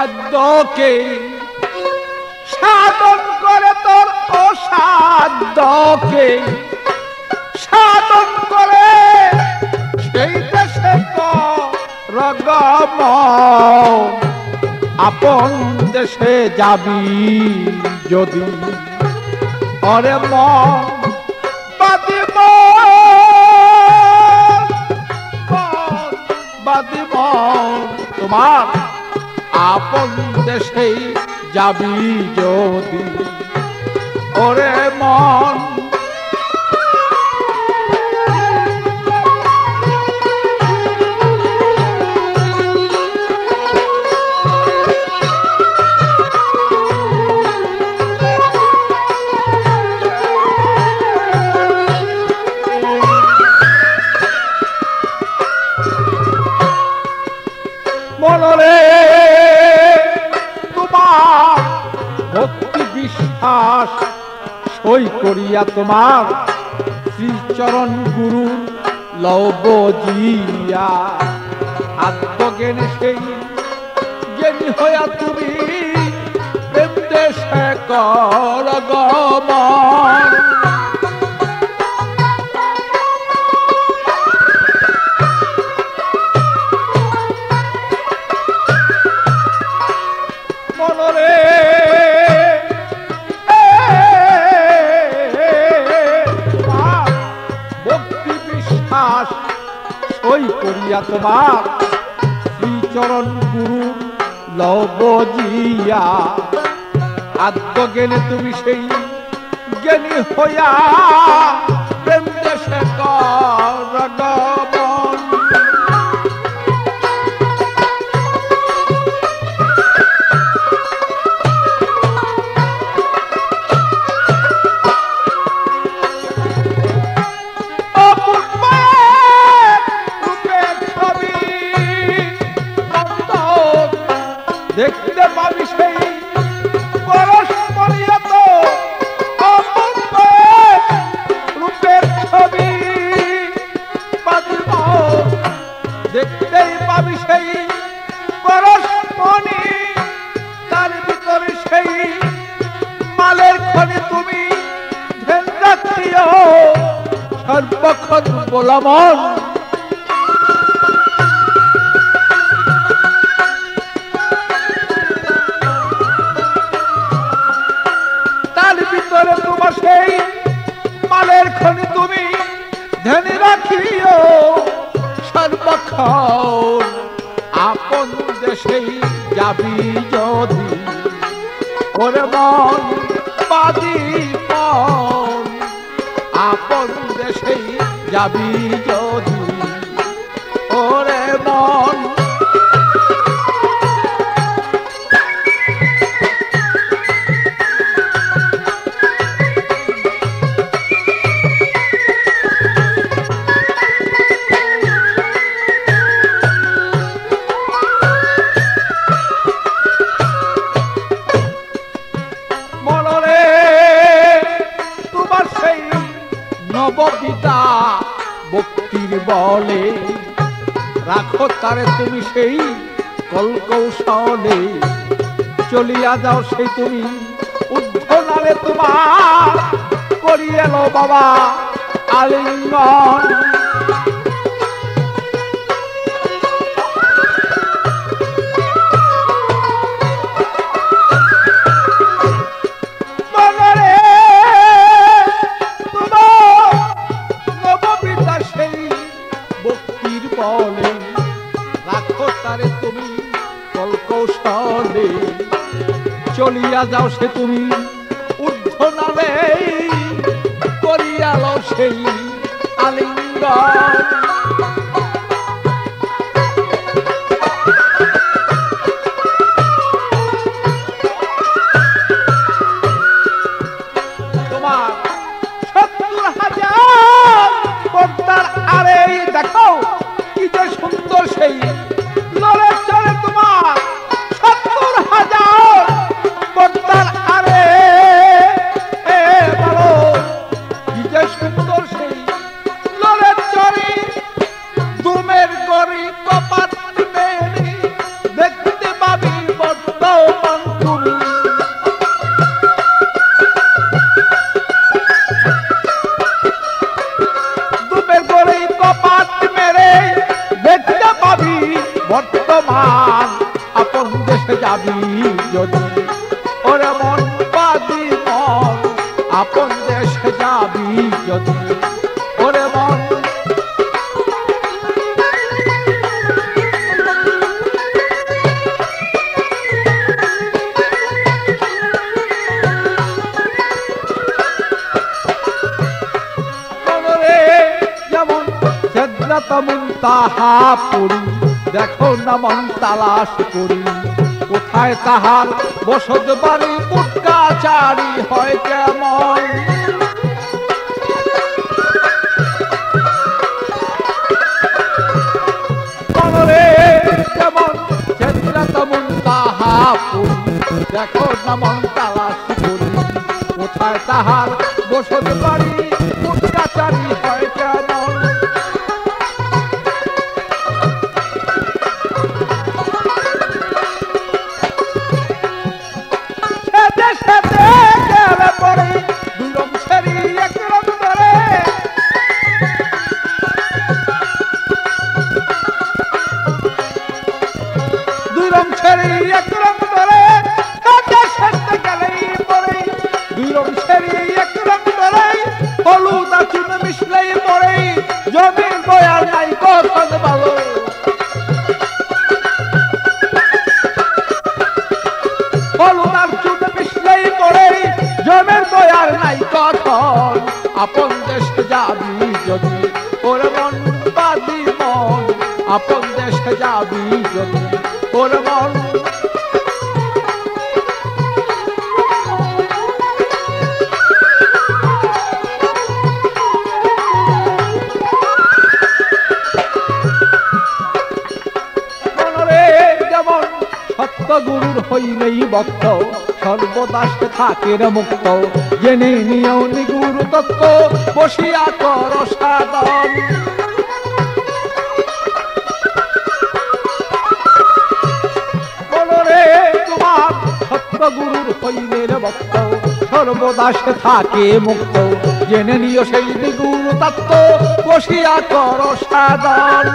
অসাধ্যকে সাধন করে, তোর অসাধ্যকে সাধন করে সেই দেশে রগমন। আপন দেশে যাবি যদি অরে মন বাদিব বাদিব তোমার আপন দেশে যাবি যদি ওরে মন। মনরে তোমার ভক্তি বিশ্বাস সই করিয়া তোমার শ্রীচরণ গুরু লব জিয়া। আত্মজ্ঞানে সেই জ্ঞানী হইয়া তুমি প্রেম দেশে কর গমন। সই করিয়া তোমার শ্রীচরণ গুরু লব জিয়া। আত্মজ্ঞানে তুমি সেই জ্ঞানী হইয়া প্রেম দেশে কর গমন। দেখতে পাবি সেই পরস্পরিয়ত রূপের ছবি। দেখতেই পাবি সেই পরস্পরি, তার ভিতরে সেই মালের খনি তুমি ধ্যান রাখিও সর্বক্ষণ বলমন। তোমার সেই মালের খনি তুমি ধ্যান রাখিও সর্বক্ষণ। আপন দেশেই যাবি যদি ওরে মন বাদিপন। আপন দেশেই যাবি যদি ওরে মন। নববিদা ভক্তির বলে রাখো তারে তুমি সেই কলকৌশলে। চলিয়া যাও সেই তুমি উদ্ধনালে তোমার করিয়ে লো বাবা আলিঙ্গন। রাখো তারে তুমি কলকৌশলে। চলিয়া যাও সে তুমি ঊর্ধ্বনালে করিয়া লও সেই আলিঙ্গন। তোমার ৭০,০০০ পদ্মার আরে দেখো কি যে সুন্দর সেই লড়ে চলে তোমার ৭০,০০০ পদ্মার আরে। বলো কি যে সুন্দর সেই লড়ে চলে দেশে যাবি যদি ওরে মন বাদি মন আপন দেশে যাবি যদি ওরে মন যেমন সেদ্রাত মুনতাহা পড়ি দেখো না মন তালাশ করি কোথায় তাহার বসত বাড়ি পুটকাচারি হয় কেমন মনরে যেমন সেদ্রাত মুনতাহা পড়ি দেখো না মন তালাশ করি কোথায় তাহার বসত বাড়ি পুটকাচারি হয় কেমন জমির বয়ার নাই কখন ভালো হলুদার চুন মিশলেই পড়ে জমির বয়ার নাই কখন আপন দেশে যাবি যদি ওর মন বাদি মন আপন দেশে যাবি যদি ওর মন গুরুর হইলেই ভক্ত সর্বদাস থাকে মুক্ত জেনে নিও নিগুর তত্ত্ব বসিয়া কর সাধন বলরে তোমার সত্য গুরুর হইলে ভক্ত সর্বদাস থাকে মুক্ত জেনে নিও সেই নিগুর তত্ত্ব বসিয়া কর সাধন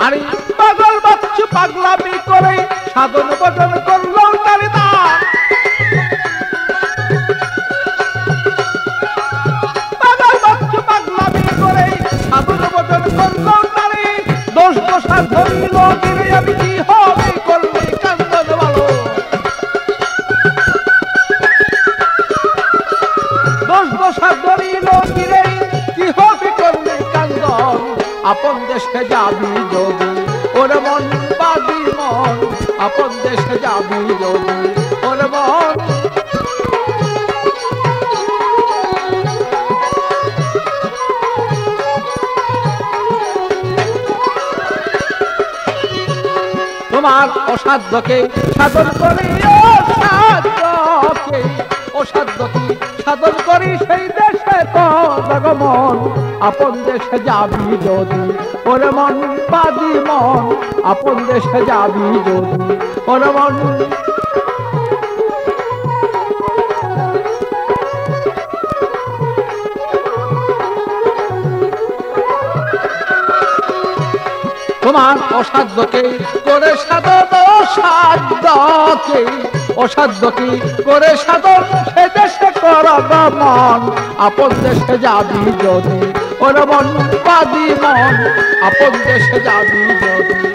আরে পাগল বাচ্চু পাগলামি করে সাধন ভজন করলো তারে দান পাগল বাচ্চু পাগলামি করে সাধন ভজন করলো তারে দোষ দোষা ধরিল গিরে আমি কি হবে করলে কান্দন ভালো দোষ দোষা ধরিল গিরে কি হবে করলে কান্দন আপন দেশে যাবি যদি ওর মন বাদি মন আপন দেশে যাবি যদি ওর মন তোমার অসাধ্যকে সাধন করি অসাধ্যকে সাধন করি সেই দেশে তো জগমন আপন দেশে যাবি যদি ওরে মন বাদি মন আপন দেশে যাবি যদি ওরে মন তোমার অসাধ্যকে করে সাধন অসাধ্যকে করে সাধন সে দেশে কর মন আপন দেশে যাবি যদি ওর মন বাদি মন আপন দেশে যাবি যদি